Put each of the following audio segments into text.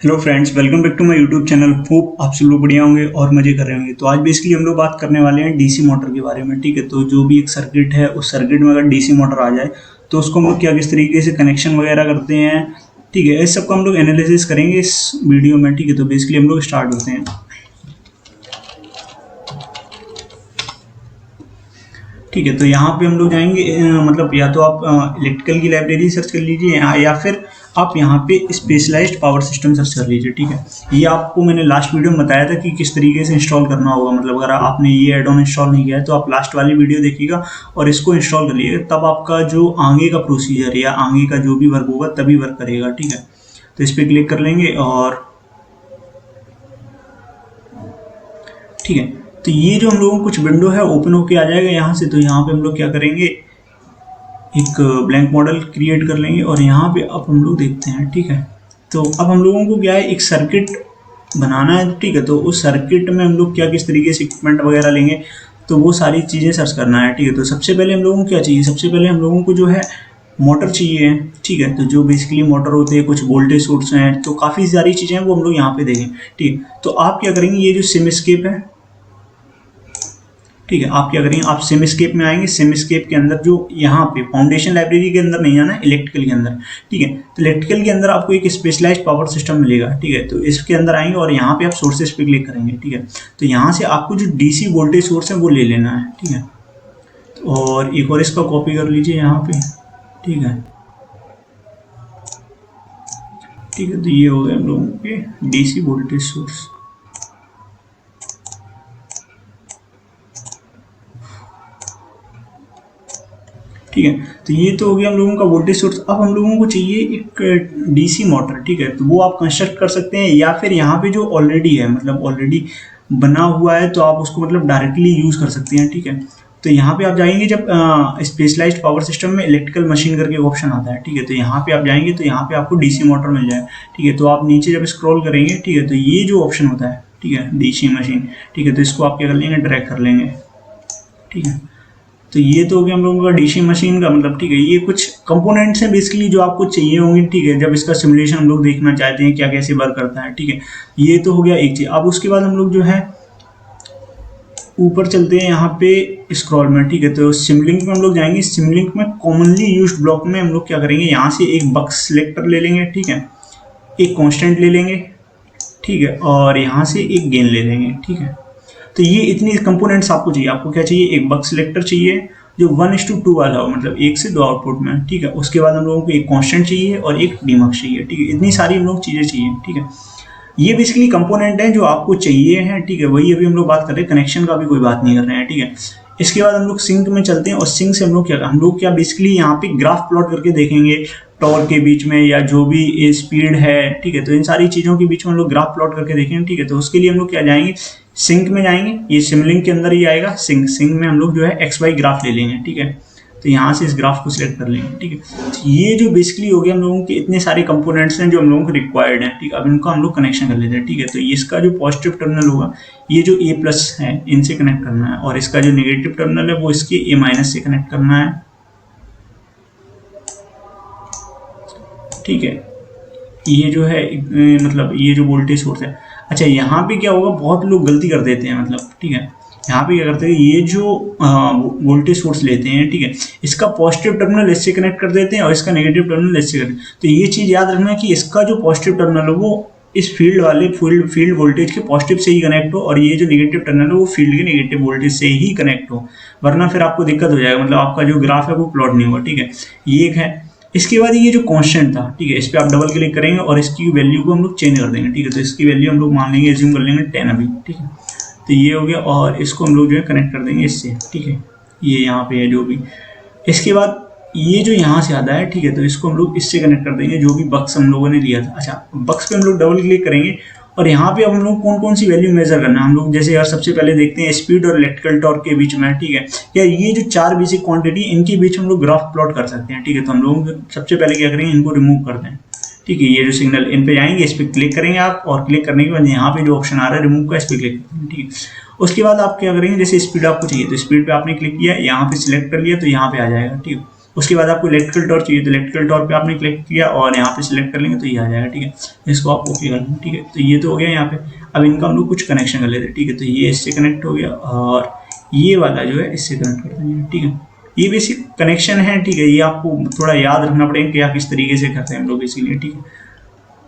Hello friends, welcome back to my YouTube channel. Hope आप सब लोग बढ़िया होंगे और मजे कर रहे होंगे। तो आज बेसिकली हम लोग बात करने वाले हैं डीसी मोटर के बारे में। ठीक है, तो जो भी एक सर्किट है उस सर्किट में अगर डीसी मोटर आ जाए तो उसको हम लोग क्या किस तरीके से कनेक्शन वगैरह करते हैं। ठीक है, इस सब का हम लोग एनालिसिस करेंगे इस वीडियो में। ठीक है, तो बेसिकली हम लोग स्टार्ट होते हैं। ठीक है, तो यहाँ पे हम लोग जाएंगे मतलब या तो आप इलेक्ट्रिकल की लाइब्रेरी सर्च कर लीजिए या फिर आप यहाँ पे स्पेशलाइज्ड पावर सिस्टम सर्च कर लीजिए। ठीक है, ये आपको मैंने लास्ट वीडियो में बताया था कि किस तरीके से इंस्टॉल करना होगा। मतलब अगर आपने ये एड ऑन इंस्टॉल नहीं किया है तो आप लास्ट वाली वीडियो देखिएगा और इसको इंस्टॉल कर लीजिएगा, तब आपका जो आगे का प्रोसीजर या आगे का जो भी वर्क होगा तभी वर्क करेगा। ठीक है, तो इस पर क्लिक कर लेंगे और ठीक है, तो ये जो हम लोगों को कुछ विंडो है ओपन होके आ जाएगा यहाँ से। तो यहाँ पे हम लोग क्या करेंगे, एक ब्लैंक मॉडल क्रिएट कर लेंगे और यहाँ पे अब हम लोग देखते हैं। ठीक है, तो अब हम लोगों को क्या है, एक सर्किट बनाना है। ठीक है, तो उस सर्किट में हम लोग क्या किस तरीके से इक्विपमेंट वगैरह लेंगे तो वो सारी चीज़ें सर्च करना है। ठीक है, तो सबसे पहले हम लोगों को क्या चाहिए, सबसे पहले हम लोगों को जो है मोटर चाहिए। ठीक है, तो जो बेसिकली मोटर होते हैं, कुछ वोल्टेज सोर्स हैं, तो काफ़ी सारी चीज़ें हैं वो हम लोग यहाँ पे देखें। ठीक है, तो आप क्या करेंगे, ये जो सिमस्केप है, ठीक है, आप क्या करेंगे, आप सिमस्केप में आएंगे। सिमस्केप के अंदर जो यहाँ पे फाउंडेशन लाइब्रेरी के अंदर नहीं आना, इलेक्ट्रिकल के अंदर। ठीक है, तो इलेक्ट्रिकल के अंदर आपको एक स्पेशलाइज्ड पावर सिस्टम मिलेगा। ठीक है, तो इसके अंदर आएंगे और यहाँ पे आप सोर्सेस पे क्लिक करेंगे। ठीक है, तो यहाँ से आपको जो डीसी वोल्टेज सोर्स है वो ले लेना है। ठीक है, और एक और इसका कॉपी कर लीजिए यहाँ पे। ठीक है, ठीक है, तो ये हो गए हम लोगों के डीसी वोल्टेज सोर्स। ठीक है, तो ये तो हो गया हम लोगों का वोल्टेज सोर्स। अब हम लोगों को चाहिए एक डीसी मोटर। ठीक है, तो वो आप कंस्ट्रक्ट कर सकते हैं या फिर यहाँ पे जो ऑलरेडी है, मतलब ऑलरेडी बना हुआ है, तो आप उसको मतलब डायरेक्टली यूज कर सकते हैं। ठीक है, तो यहाँ पे आप जाएंगे, जब स्पेशलाइज्ड पावर सिस्टम में इलेक्ट्रिकल मशीन करके ऑप्शन आता है। ठीक है, तो यहाँ पे आप जाएंगे तो यहाँ पे आपको डीसी मोटर मिल जाए। ठीक है, तो आप नीचे जब स्क्रॉल करेंगे, ठीक है, तो ये जो ऑप्शन होता है, ठीक है, डीसी मशीन, ठीक है, तो इसको आप क्या कर लेंगे, ड्रैग कर लेंगे। ठीक है, तो ये तो हो गया हम लोगों का डीसी मशीन का मतलब। ठीक है, ये कुछ कंपोनेंट्स हैं बेसिकली जो आपको चाहिए होंगे। ठीक है, जब इसका सिमुलेशन हम लोग देखना चाहते हैं क्या कैसे वर्क करता है। ठीक है, ये तो हो गया एक चीज। अब उसके बाद हम लोग जो है ऊपर चलते हैं यहाँ पे स्क्रॉल में। ठीक है, तो सिमलिंक में हम लोग जाएंगे। सिमलिंक में कॉमनली यूज्ड ब्लॉक में हम लोग क्या करेंगे, यहाँ से एक बक्स सिलेक्टर ले लेंगे। ठीक है, एक कॉन्स्टेंट ले लेंगे। ठीक है, और यहाँ से एक गेन ले लेंगे। ठीक है, तो ये इतनी कंपोनेंट्स आपको चाहिए। आपको क्या चाहिए, एक बक सिलेक्टर चाहिए जो 1:2 वाला हो, मतलब 1 से 2 आउटपुट में। ठीक है, उसके बाद हम लोगों को एक कांस्टेंट चाहिए और एक डीमक्स चाहिए। ठीक है, इतनी सारी हम लोग चीज़ें चाहिए। ठीक है, ये बेसिकली कंपोनेंट हैं जो आपको चाहिए हैं। ठीक है, वही अभी हम लोग बात कर रहे हैं, कनेक्शन का भी कोई बात नहीं कर रहे हैं। ठीक है, इसके बाद हम लोग सिंक में चलते हैं और सिंक से हम लोग क्या बेसिकली यहाँ पे ग्राफ प्लॉट करके देखेंगे टॉर्क के बीच में या जो भी स्पीड है। ठीक है, तो इन सारी चीज़ों के बीच में हम लोग ग्राफ प्लॉट करके देखेंगे। ठीक है, तो उसके लिए हम लोग क्या जाएंगे, सिंक में जाएंगे। ये सिमलिंक के अंदर ही आएगा सिंक में हम लोग जो है एक्स वाई ग्राफ ले लेंगे। ठीक है, तो यहाँ से इस ग्राफ को सिलेक्ट कर लेंगे। ठीक है, तो ये जो बेसिकली हो गया हम लोगों के इतने सारे कंपोनेंट्स हैं जो हम लोगों को रिक्वायर्ड हैं। ठीक है, अब इनको हम लोग कनेक्शन कर लेते हैं। ठीक है, तो इसका जो पॉजिटिव टर्मिनल होगा, ये जो ए प्लस है इनसे कनेक्ट करना है, और इसका जो नेगेटिव टर्मिनल है वो इसके ए माइनस से कनेक्ट करना है। ठीक है, ये जो है मतलब ये जो वोल्टेज सोर्स है। अच्छा, यहाँ पे क्या होगा, बहुत लोग गलती कर देते हैं मतलब। ठीक है, यहाँ पे क्या करते हैं, ये जो वोल्टेज सोर्स लेते हैं, ठीक है, इसका पॉजिटिव टर्मिनल इससे कनेक्ट कर देते हैं और इसका नेगेटिव टर्मिनल इससे कनेक्ट। तो ये चीज़ याद रखना कि इसका जो पॉजिटिव टर्मिनल है वो इस फील्ड वोल्टेज के पॉजिटिव से ही कनेक्ट हो, और ये जो नेगेटिव टर्मिनल है वो फील्ड के नेगेटिव वोल्टेज से ही कनेक्ट हो, वरना फिर आपको दिक्कत हो जाएगा, मतलब आपका जो ग्राफ है वो प्लॉट नहीं होगा। ठीक है, ये एक है। इसके बाद ये जो कांस्टेंट था, ठीक है, इस पर आप डबल क्लिक करेंगे और इसकी वैल्यू को हम लोग चेंज कर देंगे। ठीक है, तो इसकी वैल्यू हम लोग मान लेंगे, एज्यूम कर लेंगे 10 अभी। ठीक है, तो ये हो गया और इसको हम लोग जो है कनेक्ट कर देंगे इससे। ठीक है, ये यहाँ पे है जो भी। इसके बाद ये जो यहाँ से आता है, ठीक है, तो इसको हम लोग इससे कनेक्ट कर देंगे, जो भी बक्स हम लोगों ने लिया था। अच्छा, बक्स पे हम लोग डबल क्लिक करेंगे और यहाँ पे अब हम लोग कौन कौन सी वैल्यू मेजर करना है। हम लोग जैसे यार सबसे पहले देखते हैं स्पीड और इलेक्ट्रिकल टॉर्क के बीच में। ठीक है, या ये जो 4 बेसिक क्वांटिटी इनके बीच हम लोग ग्राफ प्लॉट कर सकते हैं। ठीक है, तो हम लोग सबसे पहले क्या करेंगे, इनको रिमूव कर दें। ठीक है, ये जो सिग्नल इन पे जाएंगे, इस पर क्लिक करेंगे आप, और क्लिक करने के बाद यहाँ पे जो ऑप्शन आ रहा है रिमूव का, इस पर क्लिक करेंगे। ठीक है, उसके बाद आप क्या करेंगे, जैसे स्पीड आपको चाहिए तो स्पीड पे आपने क्लिक किया, यहाँ पे सिलेक्ट कर लिया तो यहाँ पे आ जाएगा। ठीक है, उसके बाद आपको इलेक्ट्रिकल टॉर्क चाहिए तो इलेक्ट्रिकल टॉर्क पे आपने क्लिक किया और यहाँ पे सिलेक्ट कर लेंगे तो ये आ जाएगा, ठीक है। इसको आप ओके कर लेंगे, ठीक है। तो ये तो हो गया यहाँ पे। अब इनका हम लोग कुछ कनेक्शन कर लेते हैं, ठीक है। तो ये इससे कनेक्ट हो गया और ये वाला जो है इससे कनेक्ट कर देंगे, ठीक है। ये बेसिक कनेक्शन है, ठीक है। ये आपको थोड़ा याद रखना पड़ेगा कि आप किस तरीके से करते हैं हम लोग इसीलिए, ठीक है।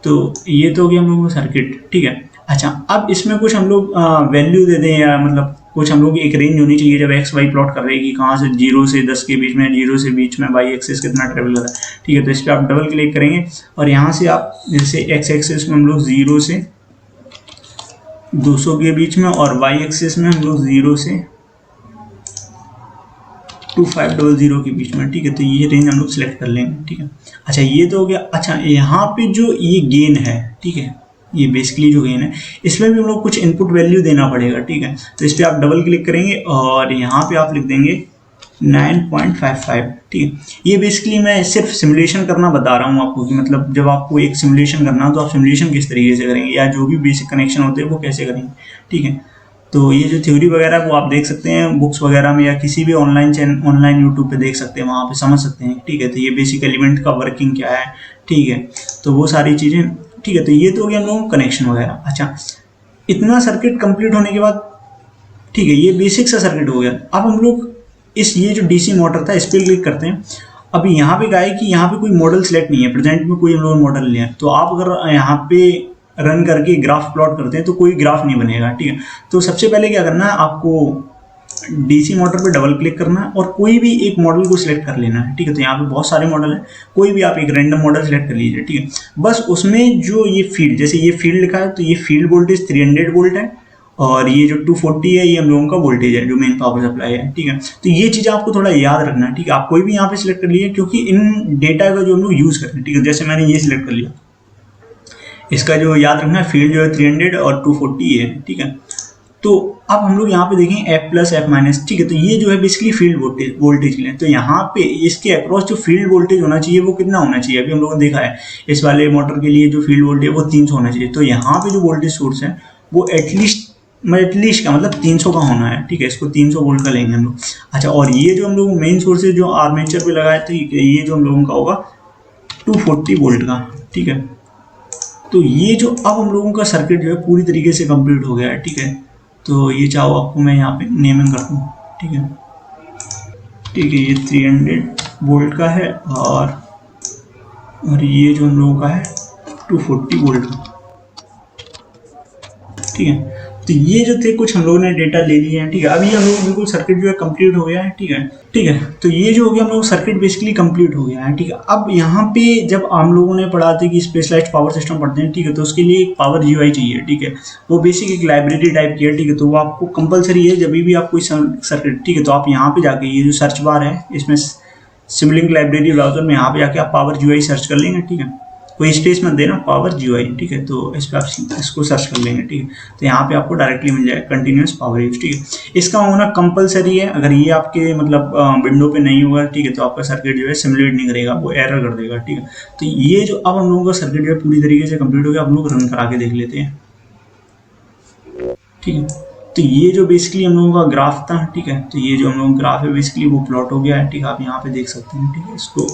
तो ये तो हो गया हम लोगों का सर्किट, ठीक है। अच्छा, अब इसमें कुछ हम लोग वैल्यू दे दें या मतलब कुछ हम लोग एक रेंज होनी चाहिए जब एक्स वाई प्लॉट कर रहे हैं कि कहाँ से 0 से 10 के बीच में, 0 से बीच में वाई एक्सिस कितना ट्रेवल कर रहा है, ठीक है। तो इस पर आप डबल क्लिक करेंगे और यहाँ से आप जैसे एक्स एक्सिस में हम लोग 0 से 200 के बीच में और वाई एक्सिस में हम लोग 0 से 2500 के बीच में, ठीक है। तो ये रेंज हम लोग सिलेक्ट कर लेंगे, ठीक है। अच्छा, ये तो हो गया। अच्छा, यहाँ पे जो ये गेन है, ठीक है, ये बेसिकली जो गेन है इसमें भी हम लोग कुछ इनपुट वैल्यू देना पड़ेगा, ठीक है। तो इस पर आप डबल क्लिक करेंगे और यहाँ पे आप लिख देंगे 9.55, ठीक है। ये बेसिकली मैं सिर्फ सिमुलेशन करना बता रहा हूँ आपको कि मतलब जब आपको एक सिमुलेशन करना हो तो आप सिमुलेशन किस तरीके से करेंगे या जो भी बेसिक कनेक्शन होते हैं वो कैसे करेंगे, ठीक है। तो ये जो थ्योरी वगैरह वो आप देख सकते हैं बुक्स वगैरह में या किसी भी ऑनलाइन यूट्यूब पे देख सकते हैं, वहाँ पे समझ सकते हैं, ठीक है। तो ये बेसिक एलिमेंट का वर्किंग क्या है, ठीक है। तो वो सारी चीज़ें, ठीक है। तो ये तो हो गया हम लोगों को कनेक्शन वगैरह। अच्छा, इतना सर्किट कंप्लीट होने के बाद, ठीक है, ये बेसिक सा सर्किट हो गया। अब हम लोग ये जो डीसी मोटर था इस पर क्लिक करते हैं। अभी यहाँ पे क्या है कि यहाँ पे कोई मॉडल सेलेक्ट नहीं है, प्रेजेंट में कोई हम लोग मॉडल नहीं है। तो आप अगर यहाँ पे रन करके ग्राफ प्लॉट करते हैं तो कोई ग्राफ नहीं बनेगा, ठीक है। तो सबसे पहले क्या करना है, आपको डीसी मोटर पे डबल क्लिक करना है और कोई भी एक मॉडल को सिलेक्ट कर लेना है, ठीक है। तो यहाँ पे बहुत सारे मॉडल हैं, कोई भी आप एक रैंडम मॉडल सिलेक्ट कर लीजिए, ठीक है। बस उसमें जो ये फील्ड, जैसे ये फील्ड लिखा है तो ये फील्ड वोल्टेज 300 वोल्ट है और ये जो 240 है ये हम लोगों का वोल्टेज है जो मेन पावर सप्लाई है, ठीक है। तो ये चीज़ आपको थोड़ा याद रखना है, ठीक है। आप कोई भी यहाँ पे सिलेक्ट कर लीजिए क्योंकि इन डेटा का जो हम लोग यूज़ करते हैं, ठीक है। जैसे मैंने ये सिलेक्ट कर लिया, इसका जो याद रखना है फील्ड जो है 300 और 240 है, ठीक है। तो अब हम लोग यहाँ पे देखें F प्लस F माइनस, ठीक है। तो ये जो है बेसिकली फील्ड वोल्टेज के लिए, तो यहाँ पे इसके अक्रॉस जो फील्ड वोल्टेज होना चाहिए वो कितना होना चाहिए, अभी हम लोगों ने देखा है इस वाले मोटर के लिए जो फील्ड वोल्टेज वो 300 होना चाहिए। तो यहाँ पे जो वोल्टेज सोर्स है वो एटलीस्ट का मतलब 300 का होना है, ठीक है। इसको 300 वोल्ट का लेंगे हम लोग। अच्छा, और ये जो हम लोग मेन सोर्स जो आर्मेचर पे लगाए थे ये जो हम लोगों का होगा 240 वोल्ट का, ठीक है। तो ये जो अब हम लोगों का सर्किट जो है पूरी तरीके से कंप्लीट हो गया है, ठीक है। तो ये चाहो आपको मैं यहाँ पे नेमिंग कर दूँ, ठीक है, ठीक है। ये 300 वोल्ट का है और ये जो हम लोगों का है 240 वोल्ट का, ठीक है। तो ये जो थे कुछ हम लोगों ने डेटा ले लिए हैं, ठीक है। अभी हम लोग बिल्कुल सर्किट जो है कंप्लीट हो गया है, ठीक है, ठीक है। तो ये जो हो गया हम लोग सर्किट बेसिकली कंप्लीट हो गया है, ठीक है। अब यहाँ पे जब हम लोगों ने पढ़ा था कि स्पेशलाइज्ड पावर सिस्टम पढ़ते हैं, ठीक है, तो उसके लिए एक पावर जीयूआई चाहिए, ठीक है। वो बेसिक एक लाइब्रेरी टाइप की है, ठीक है। तो वो आपको कंपलसरी है जब भी आप कोई सर्किट, ठीक है। तो आप यहाँ पे जाके ये जो सर्च बार है इसमें सिमलिंक लाइब्रेरी ब्राउजर में यहाँ पे जाके आप पावर जीयूआई सर्च कर लेंगे, ठीक है। कोई स्पेस मत देना, पावर जीयूआई, ठीक है। तो इस पर आप इसको सर्च कर लेंगे, ठीक है। तो यहाँ पे आपको डायरेक्टली मिल जाएगा कंटिन्यूस पावर यूज, ठीक है। इसका होना कंपलसरी है, अगर ये आपके मतलब विंडो पे नहीं होगा, ठीक है, तो आपका सर्किट जो है सिमुलेट नहीं करेगा, वो एरर कर देगा, ठीक है। तो ये जो अब हम लोगों का सर्किट जो है पूरी तरीके से कंप्लीट हो गया, हम लोग रन करा के देख लेते हैं, ठीक है। तो ये जो बेसिकली हम लोगों का ग्राफ था, ठीक है, तो ये जो हम लोगों का ग्राफ है बेसिकली वो प्लॉट हो गया है, ठीक है। आप यहाँ पे देख सकते हैं, ठीक है। इसको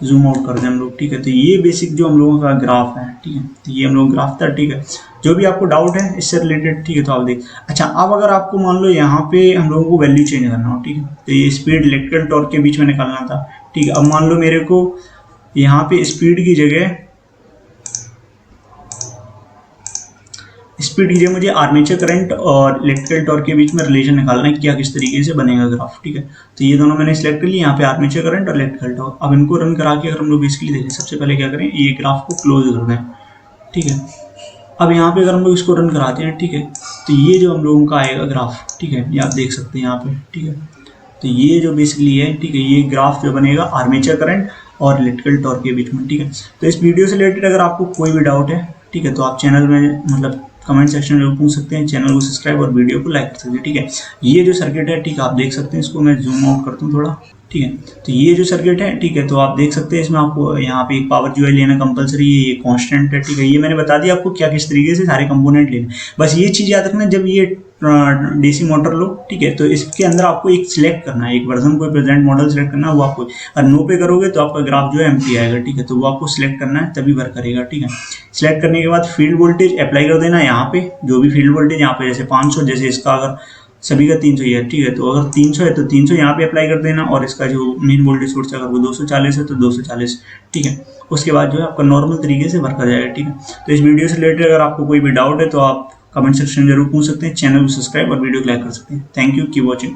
जूम आउट कर दें हम लोग, ठीक है। तो ये बेसिक जो हम लोगों का ग्राफ है, ठीक है। तो ये हम लोग ग्राफ था, ठीक है। जो भी आपको डाउट है इससे रिलेटेड, ठीक है, तो आप देख। अच्छा, अब अगर आपको मान लो यहाँ पे हम लोगों को वैल्यू चेंज करना हो, ठीक है, तो ये स्पीड इलेक्ट्रिकल टॉर्क के बीच में निकालना था, ठीक है। अब मान लो मेरे को यहाँ पे स्पीड की जगह मुझे आर्मेचर करंट और इलेक्ट्रिकल टॉर्क के बीच में रिलेशन निकालना है, क्या किस तरीके से बनेगा ग्राफ, ठीक है। तो ये दोनों मैंने सिलेक्ट कर लिया, यहाँ पे आर्मेचर करंट और इलेक्ट्रिकल टॉर्क। अब इनको रन करा के अगर हम लोग बेसिकली देखें, सबसे पहले क्या करें, ये ग्राफ को क्लोज कर दें, ठीक है। अब यहाँ पे अगर हम लोग इसको रन कराते हैं, ठीक है, तो ये जो हम लोगों का आएगा ग्राफ, ठीक है, ये आप देख सकते हैं यहाँ पे, ठीक है। तो ये जो बेसिकली है, ठीक है, ये ग्राफ जो बनेगा आर्मेचर करंट और इलेक्ट्रिकल टॉर्क के बीच में, ठीक है। तो इस वीडियो से रिलेटेड अगर आपको कोई भी डाउट है, ठीक है, तो आप चैनल में मतलब कमेंट सेक्शन में पूछ सकते हैं, चैनल को सब्सक्राइब और वीडियो को लाइक कर सकते हैं, ठीक है। ये जो सर्किट है, ठीक है, आप देख सकते हैं। इसको मैं जूम आउट करता हूँ थोड़ा, ठीक है। तो ये जो सर्किट है, ठीक है, तो आप देख सकते हैं इसमें आपको यहाँ पे एक पावर जो लेना कंपलसरी है, ये कांस्टेंट है, ठीक है। ये मैंने बता दिया आपको क्या किस तरीके से सारे कंपोनेंट लेने। बस ये चीज़ याद रखना, जब ये डीसी मोटर लो, ठीक है, तो इसके अंदर आपको एक सिलेक्ट करना है, एक वर्जन कोई प्रेजेंट मॉडल सिलेक्ट करना है, वो आपको, और नो पे करोगे तो आपका ग्राफ जो है एम्प्टी आएगा, ठीक है। तो वो आपको सिलेक्ट करना है तभी वर्क करेगा, ठीक है। सिलेक्ट करने के बाद फील्ड वोल्टेज अप्लाई कर देना यहाँ पे, जो भी फील्ड वोल्टेज यहाँ पे, जैसे 500, जैसे इसका अगर सभी का 300 ही है, ठीक है, तो अगर 300 है तो 300 यहाँ पे अप्लाई कर देना, और इसका जो मेन वोल्टेज सोर्स है अगर वो 240 है तो 240, ठीक है। उसके बाद जो है आपका नॉर्मल तरीके से वर्क कर जाएगा, ठीक है। तो इस वीडियो से रिलेटेड अगर आपको कोई भी डाउट है तो आप कमेंट सेक्शन में जरूर पूछ सकते हैं। चैनल को सब्सक्राइब और वीडियो को लाइक कर सकते हैं। Thank you, keep watching.